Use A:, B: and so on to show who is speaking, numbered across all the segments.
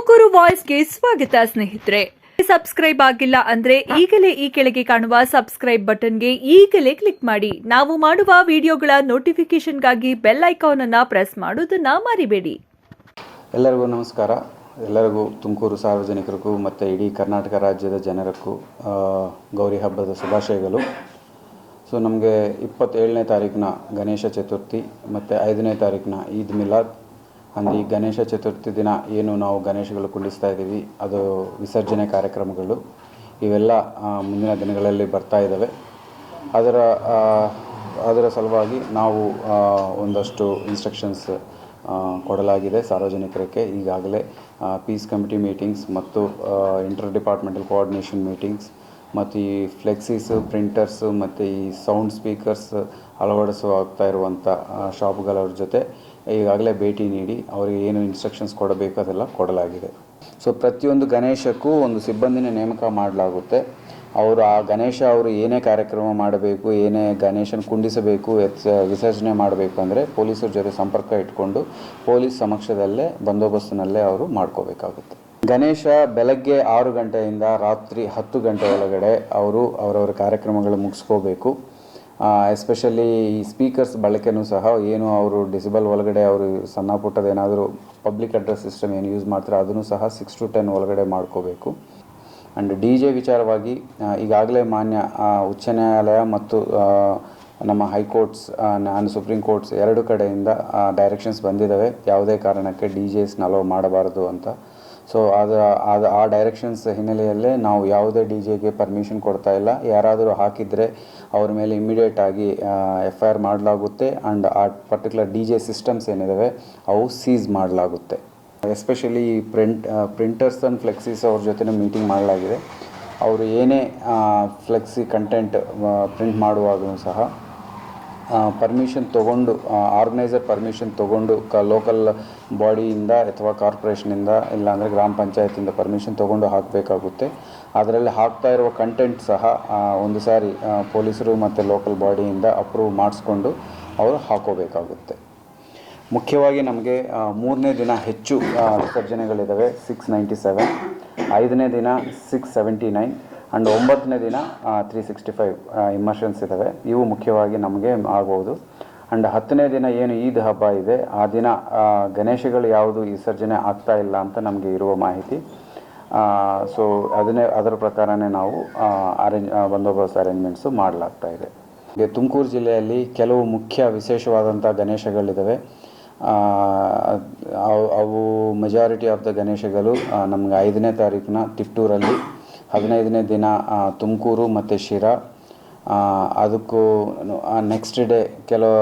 A: ತುಮಕೂರು ವಾಯ್ಸ್ಗೆ ಸ್ವಾಗತ ಸ್ನೇಹಿತರೆ. ಸಬ್ಸ್ಕ್ರೈಬ್ ಆಗಿಲ್ಲ ಅಂದ್ರೆ ಈಗಲೇ ಈ ಕೆಳಗೆ ಕಾಣುವ ಸಬ್ಸ್ಕ್ರೈಬ್ ಬಟನ್ಗೆ ಈಗಲೇ ಕ್ಲಿಕ್ ಮಾಡಿ. ನಾವು ಮಾಡುವ ವಿಡಿಯೋಗಳ ನೋಟಿಫಿಕೇಶನ್ಗಾಗಿ ಬೆಲ್ ಐಕಾನ್ ಅನ್ನು ಪ್ರೆಸ್ ಮಾಡೋದನ್ನ ಮರಿಬೇಡಿ.
B: ಎಲ್ಲರಿಗೂ ನಮಸ್ಕಾರ. ಎಲ್ಲರಿಗೂ ತುಮಕೂರು ಸಾರ್ವಜನಿಕರಿಗೂ ಮತ್ತು ಇಡೀ ಕರ್ನಾಟಕ ರಾಜ್ಯದ ಜನರಿಗೂ ಗೌರಿ ಹಬ್ಬದ ಶುಭಾಶಯಗಳು. ಸೊ ನಮಗೆ 27ನೇ ತಾರೀಕಿನ ಗಣೇಶ ಚತುರ್ಥಿ ಮತ್ತು 5ನೇ ತಾರೀಕಿನ ಈದ್ ಮಿಲಾದ್ ಅಂದು ಈ ಗಣೇಶ ಚತುರ್ಥಿ ದಿನ ಏನು ನಾವು ಗಣೇಶಗಳು ಕುಂಡಿಸ್ತಾ ಇದ್ದೀವಿ, ಅದು ವಿಸರ್ಜನೆ ಕಾರ್ಯಕ್ರಮಗಳು ಇವೆಲ್ಲ ಮುಂದಿನ ದಿನಗಳಲ್ಲಿ ಬರ್ತಾ ಇದ್ದಾವೆ. ಅದರ ಸಲುವಾಗಿ ನಾವು ಒಂದಷ್ಟು ಇನ್ಸ್ಟ್ರಕ್ಷನ್ಸ್ ಕೊಡಲಾಗಿದೆ ಸಾರ್ವಜನಿಕರಿಗೆ. ಈಗಾಗಲೇ ಪೀಸ್ ಕಮಿಟಿ ಮೀಟಿಂಗ್ಸ್ ಮತ್ತು ಇಂಟರ್ ಡಿಪಾರ್ಟ್ಮೆಂಟಲ್ ಕೋಆರ್ಡಿನೇಷನ್ ಮೀಟಿಂಗ್ಸ್ ಮತ್ತು ಈ ಫ್ಲೆಕ್ಸೀಸು, ಪ್ರಿಂಟರ್ಸು ಮತ್ತು ಈ ಸೌಂಡ್ ಸ್ಪೀಕರ್ಸ್ ಅಳವಡಿಸುವಾಗ್ತಾ ಇರುವಂಥ ಶಾಪ್ಗಳವ್ರ ಜೊತೆ ಈಗಾಗಲೇ ಭೇಟಿ ನೀಡಿ ಅವರಿಗೆ ಏನು ಇನ್ಸ್ಟ್ರಕ್ಷನ್ಸ್ ಕೊಡಬೇಕು ಅದೆಲ್ಲ ಕೊಡಲಾಗಿದೆ. ಸೊ ಪ್ರತಿಯೊಂದು ಗಣೇಶಕ್ಕೂ ಒಂದು ಸಿಬ್ಬಂದಿನ ನೇಮಕ ಮಾಡಲಾಗುತ್ತೆ. ಅವರು ಆ ಗಣೇಶ ಅವರು ಏನೇ ಕಾರ್ಯಕ್ರಮ ಮಾಡಬೇಕು, ಏನೇ ಗಣೇಶನ ಕುಂಡಿಸಬೇಕು, ವಿಸರ್ಜನೆ ಮಾಡಬೇಕು ಅಂದರೆ ಪೊಲೀಸರ ಜೊತೆ ಸಂಪರ್ಕ ಇಟ್ಕೊಂಡು ಪೊಲೀಸ್ ಸಮಕ್ಷದಲ್ಲೇ ಬಂದೋಬಸ್ತಿನಲ್ಲೇ ಅವರು ಮಾಡ್ಕೋಬೇಕಾಗುತ್ತೆ. ಗಣೇಶ ಬೆಳಗ್ಗೆ 6 ಗಂಟೆಯಿಂದ ರಾತ್ರಿ 10 ಗಂಟೆ ಒಳಗಡೆ ಅವರು ಅವರವರ ಕಾರ್ಯಕ್ರಮಗಳು ಮುಗಿಸ್ಕೋಬೇಕು. ಎಸ್ಪೆಷಲಿ ಈ ಸ್ಪೀಕರ್ಸ್ ಬಳಕೆನೂ ಸಹ ಏನು ಅವರು ಡಿಸಿಬಲ್ ಒಳಗಡೆ ಅವರು ಸಣ್ಣ ಪುಟ್ಟದೇನಾದರೂ ಪಬ್ಲಿಕ್ ಅಡ್ರೆಸ್ ಸಿಸ್ಟಮ್ ಏನು ಯೂಸ್ ಮಾಡ್ತಾರೆ ಅದನ್ನು ಸಹ 6 to 10 ಒಳಗಡೆ ಮಾಡ್ಕೋಬೇಕು. ಆ್ಯಂಡ್ DJ ವಿಚಾರವಾಗಿ ಈಗಾಗಲೇ ಮಾನ್ಯ ಉಚ್ಚ ನ್ಯಾಯಾಲಯ ಮತ್ತು ನಮ್ಮ ಹೈಕೋರ್ಟ್ಸ್ ಆ್ಯಂಡ್ ಸುಪ್ರೀಂ ಕೋರ್ಟ್ಸ್ 2 ಕಡೆಯಿಂದ ಡೈರೆಕ್ಷನ್ಸ್ ಬಂದಿದ್ದಾವೆ, ಯಾವುದೇ ಕಾರಣಕ್ಕೆ DJಸ್ನ ಅಲೋ ಮಾಡಬಾರ್ದು ಅಂತ. ಸೊ ಆ ಡೈರೆಕ್ಷನ್ಸ್ ಹಿನ್ನೆಲೆಯಲ್ಲೇ ನಾವು ಯಾವುದೇ DJಗೆ ಪರ್ಮಿಷನ್ ಕೊಡ್ತಾ ಇಲ್ಲ. ಯಾರಾದರೂ ಹಾಕಿದರೆ ಅವ್ರ ಮೇಲೆ ಇಮ್ಮಿಡಿಯೇಟಾಗಿ FIR ಮಾಡಲಾಗುತ್ತೆ. ಆ್ಯಂಡ್ ಆ ಪರ್ಟಿಕ್ಯುಲರ್ DJ ಸಿಸ್ಟಮ್ಸ್ ಏನಿದ್ದಾವೆ ಅವು ಸೀಸ್ ಮಾಡಲಾಗುತ್ತೆ. ಎಸ್ಪೆಷಲಿ ಪ್ರಿಂಟರ್ಸ್ ಆ್ಯಂಡ್ ಫ್ಲೆಕ್ಸೀಸ್ ಅವ್ರ ಜೊತೆ ಮೀಟಿಂಗ್ ಮಾಡಲಾಗಿದೆ. ಅವರು ಏನೇ ಫ್ಲೆಕ್ಸಿ ಕಂಟೆಂಟ್ ಪ್ರಿಂಟ್ ಮಾಡುವಾಗಲೂ ಸಹ ಪರ್ಮಿಷನ್ ತೊಗೊಂಡು, ಆರ್ಗನೈಸರ್ ಪರ್ಮಿಷನ್ ತೊಗೊಂಡು ಲೋಕಲ್ ಬಾಡಿಯಿಂದ ಅಥವಾ ಕಾರ್ಪೊರೇಷನಿಂದ ಇಲ್ಲಾಂದರೆ ಗ್ರಾಮ ಪಂಚಾಯತಿಂದ ಪರ್ಮಿಷನ್ ತೊಗೊಂಡು ಹಾಕಬೇಕಾಗುತ್ತೆ. ಅದರಲ್ಲಿ ಹಾಕ್ತಾ ಇರುವ ಕಂಟೆಂಟ್ ಸಹ ಒಂದು ಸಾರಿ ಪೊಲೀಸರು ಮತ್ತು ಲೋಕಲ್ ಬಾಡಿಯಿಂದ ಅಪ್ರೂವ್ ಮಾಡಿಸ್ಕೊಂಡು ಅವರು ಹಾಕೋಬೇಕಾಗುತ್ತೆ. ಮುಖ್ಯವಾಗಿ ನಮಗೆ 3ನೇ ದಿನ ಹೆಚ್ಚು ವಿಸರ್ಜನೆಗಳಿದ್ದಾವೆ, 697, 5ನೇ ದಿನ 679 ಆ್ಯಂಡ್ 9ನೇ ದಿನ 365 ಇಮರ್ಷನ್ಸ್ ಇದ್ದಾವೆ. ಇವು ಮುಖ್ಯವಾಗಿ ನಮಗೆ ಆಗ್ಬೋದು. ಆ್ಯಂಡ್ 10ನೇ ದಿನ ಏನು ಈದ್ ಹಬ್ಬ ಇದೆ ಆ ದಿನ ಗಣೇಶಗಳು ಯಾವುದು ವಿಸರ್ಜನೆ ಆಗ್ತಾ ಇಲ್ಲ ಅಂತ ನಮಗೆ ಇರುವ ಮಾಹಿತಿ. ಸೊ ಅದರ ಪ್ರಕಾರನೇ ನಾವು ಬಂದೋಬಸ್ತ್ ಅರೇಂಜ್ಮೆಂಟ್ಸು ಮಾಡಲಾಗ್ತಾ ಇದೆ. ತುಮಕೂರು ಜಿಲ್ಲೆಯಲ್ಲಿ ಕೆಲವು ಮುಖ್ಯ ವಿಶೇಷವಾದಂಥ ಗಣೇಶಗಳಿದ್ದಾವೆ. ಅವು ಮೆಜಾರಿಟಿ ಆಫ್ ದ ಗಣೇಶಗಳು ನಮಗೆ 5ನೇ ತಾರೀಕಿನ ತಿಪ್ಟೂರಲ್ಲಿ, 15ನೇ ದಿನ ತುಮಕೂರು ಮತ್ತು ಶಿರಾ, ಅದಕ್ಕೂ ನೆಕ್ಸ್ಟ್ ಡೇ ಕೆಲವು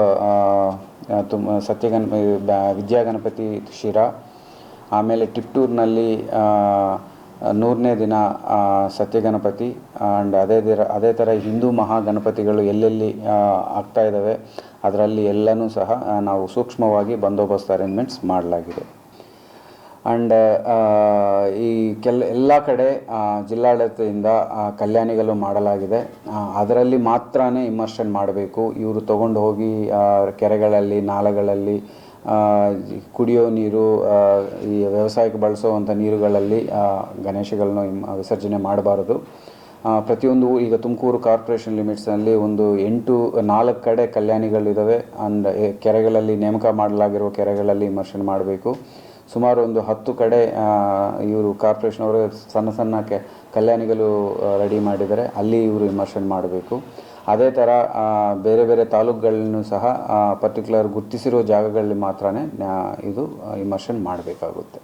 B: ವಿದ್ಯಾಗಣಪತಿ ಶಿರಾ, ಆಮೇಲೆ ಟಿಪ್ಟೂರಿನಲ್ಲಿ 100ನೇ ದಿನ ಸತ್ಯಗಣಪತಿ. ಆ್ಯಂಡ್ ಅದೇ ಥರ ಹಿಂದೂ ಮಹಾಗಣಪತಿಗಳು ಎಲ್ಲೆಲ್ಲಿ ಆಗ್ತಾ ಇದ್ದಾವೆ ಅದರಲ್ಲಿ ಎಲ್ಲನೂ ಸಹ ನಾವು ಸೂಕ್ಷ್ಮವಾಗಿ ಬಂದೋಬಸ್ತ್ ಅರೇಂಜ್ಮೆಂಟ್ಸ್ ಮಾಡಲಾಗಿದೆ. ಆ್ಯಂಡ್ ಈ ಎಲ್ಲ ಕಡೆ ಜಿಲ್ಲಾಡಳಿತದಿಂದ ಕಲ್ಯಾಣಿಗಳು ಮಾಡಲಾಗಿದೆ. ಅದರಲ್ಲಿ ಮಾತ್ರ ಇಮರ್ಷನ್ ಮಾಡಬೇಕು. ಇವರು ತೊಗೊಂಡು ಹೋಗಿ ಕೆರೆಗಳಲ್ಲಿ, ನಾಲೆಗಳಲ್ಲಿ, ಕುಡಿಯೋ ನೀರು, ಈ ವ್ಯವಸಾಯಕ್ಕೆ ಬಳಸುವಂಥ ನೀರುಗಳಲ್ಲಿ ಗಣೇಶಗಳನ್ನು ವಿಸರ್ಜನೆ ಮಾಡಬಾರದು. ಪ್ರತಿಯೊಂದು ಈಗ ತುಮಕೂರು ಕಾರ್ಪೊರೇಷನ್ ಲಿಮಿಟ್ಸ್ನಲ್ಲಿ ಒಂದು 4 ಕಡೆ ಕಲ್ಯಾಣಿಗಳಿದ್ದಾವೆ. ಆ್ಯಂಡ್ ಕೆರೆಗಳಲ್ಲಿ ನೇಮಕ ಮಾಡಲಾಗಿರುವ ಕೆರೆಗಳಲ್ಲಿ ಇಮರ್ಷನ್ ಮಾಡಬೇಕು. ಸುಮಾರು ಒಂದು 10 ಕಡೆ ಇವರು ಕಾರ್ಪೊರೇಷನ್ ಅವರು ಸಣ್ಣ ಕಲ್ಯಾಣಿಗಳು ರೆಡಿ ಮಾಡಿದರೆ ಅಲ್ಲಿ ಇವರು ಇಮರ್ಷನ್ ಮಾಡಬೇಕು. ಅದೇ ಥರ ಬೇರೆ ಬೇರೆ ತಾಲೂಕುಗಳನ್ನು ಸಹ ಪರ್ಟಿಕ್ಯುಲರ್ ಗುರುತಿಸಿರೋ ಜಾಗಗಳಲ್ಲಿ ಮಾತ್ರ ಇದು ಇಮರ್ಷನ್ ಮಾಡಬೇಕಾಗುತ್ತೆ.